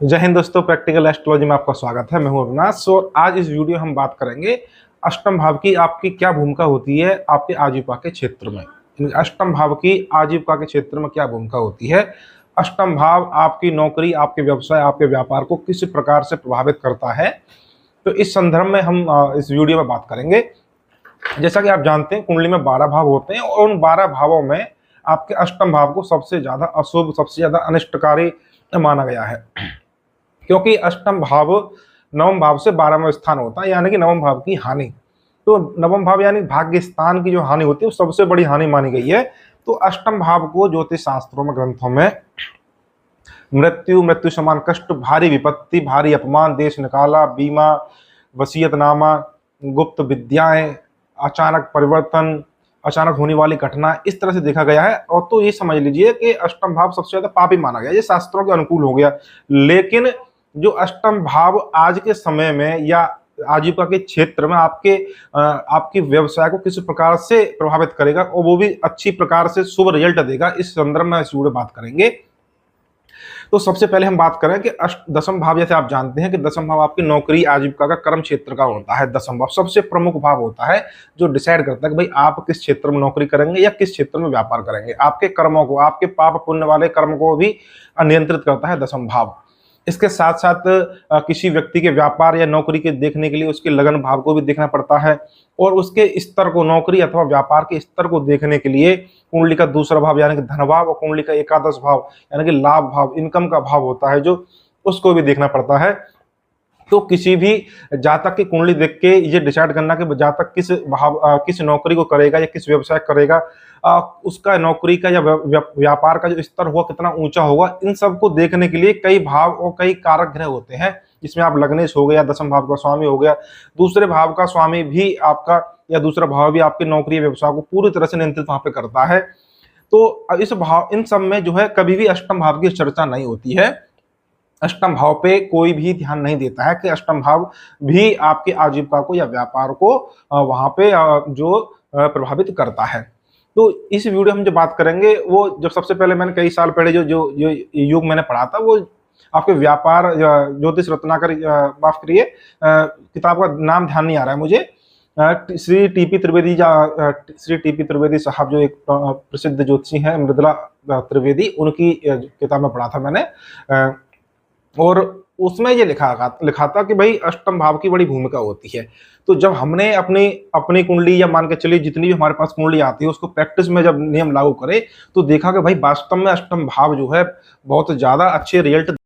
जय हिंद दोस्तों, practical astrology में आपका स्वागत है। मैं हूं अविनाश और आज इस वीडियो में हम बात करेंगे अष्टम भाव की आपकी क्या भूमिका होती है आपके आजीविका के क्षेत्र में। अष्टम भाव की आजीविका के क्षेत्र में क्या भूमिका होती है, अष्टम भाव आपकी नौकरी, आपके व्यवसाय, आपके व्यापार को किस प्रकार से प्रभावित करता है, तो इस संदर्भ में हम इस वीडियो में बात करेंगे। जैसा कि आप जानते हैं, कुंडली में 12 भाव होते हैं और उन 12 भावों में आपके अष्टम भाव को सबसे ज्यादा अशुभ, सबसे ज्यादा अनिष्टकारी माना गया है, क्योंकि अष्टम भाव नवम भाव से 12वां स्थान होता है, यानी कि नवम भाव की हानि। तो नवम भाव यानी भाग्य स्थान की जो हानि होती है वो सबसे बड़ी हानि मानी गई है। तो अष्टम भाव को ज्योतिष शास्त्रों में, ग्रंथों में मृत्यु, मृत्यु समान कष्ट, भारी विपत्ति, भारी अपमान, देश निकाला, बीमा, वसीयतनामा, गुप्त विद्याएं, अचानक परिवर्तन, अचानक होने वाली घटना, इस तरह से देखा गया है। और तो ये समझ लीजिए कि अष्टम भाव सबसे ज्यादा पापी माना गया, ये शास्त्रों के अनुकूल हो गया। लेकिन जो अष्टम भाव आज के समय में या आजीविका के क्षेत्र में आपके व्यवसाय को किस प्रकार से प्रभावित करेगा और वो भी अच्छी प्रकार से शुभ रिजल्ट देगा, इस संदर्भ में इस वीडियो बात करेंगे। तो सबसे पहले हम बात करें कि दसम भाव, जैसे आप जानते हैं कि दसम भाव आपकी नौकरी, आजीविका का, कर्म क्षेत्र का होता है। दसम भाव सबसे प्रमुख भाव होता है जो डिसाइड करता है कि भाई आप किस क्षेत्र में नौकरी करेंगे या किस क्षेत्र में व्यापार करेंगे। आपके कर्मों को, आपके पाप पुण्य वाले कर्म को भी नियंत्रित करता है दसम भाव। इसके साथ साथ किसी व्यक्ति के व्यापार या नौकरी के देखने के लिए उसके लगन भाव को भी देखना पड़ता है, और उसके स्तर को, नौकरी अथवा व्यापार के स्तर को देखने के लिए कुंडली का दूसरा भाव यानी कि धन भाव और कुंडली का एकादश भाव यानी कि लाभ भाव, इनकम का भाव होता है, जो उसको भी देखना पड़ता है। तो किसी भी जातक की कुंडली देख के ये डिसाइड करना कि जातक किस नौकरी को करेगा या किस व्यवसाय करेगा, उसका नौकरी का या व्यापार का जो स्तर होगा कितना ऊंचा होगा, इन सब को देखने के लिए कई भाव और कई कारक ग्रह होते हैं, जिसमें आप लग्नेश हो गया, दसम भाव का स्वामी हो गया, दूसरे भाव का स्वामी भी आपका या दूसरा भाव भी आपकी नौकरी या व्यवसाय को पूरी तरह से नियंत्रित वहां पे करता है। तो इस भाव, इन सब में जो है कभी भी अष्टम भाव की चर्चा नहीं होती है। अष्टम भाव पे कोई भी ध्यान नहीं देता है कि अष्टम भाव भी आपकी आजीविका को या व्यापार को वहां पे जो प्रभावित करता है। तो इस वीडियो हम जो बात करेंगे, वो जब सबसे पहले मैंने कई साल पहले जो युग मैंने पढ़ा था, वो आपके व्यापार ज्योतिष रत्नाकर, माफ करिए, किताब का नाम ध्यान नहीं आ रहा है मुझे, श्री टीपी त्रिवेदी साहब, जो एक प्रसिद्ध ज्योतिषी हैं, मृदुला त्रिवेदी, उनकी किताब में पढ़ा था मैंने। और उसमें ये लिखा था कि भाई अष्टम भाव की बड़ी भूमिका होती है। तो जब हमने अपनी कुंडली, या मान के चलिए जितनी भी हमारे पास कुंडली आती है, उसको प्रैक्टिस में जब नियम लागू करे, तो देखा कि भाई वास्तव में अष्टम भाव जो है बहुत ज्यादा अच्छे रिजल्ट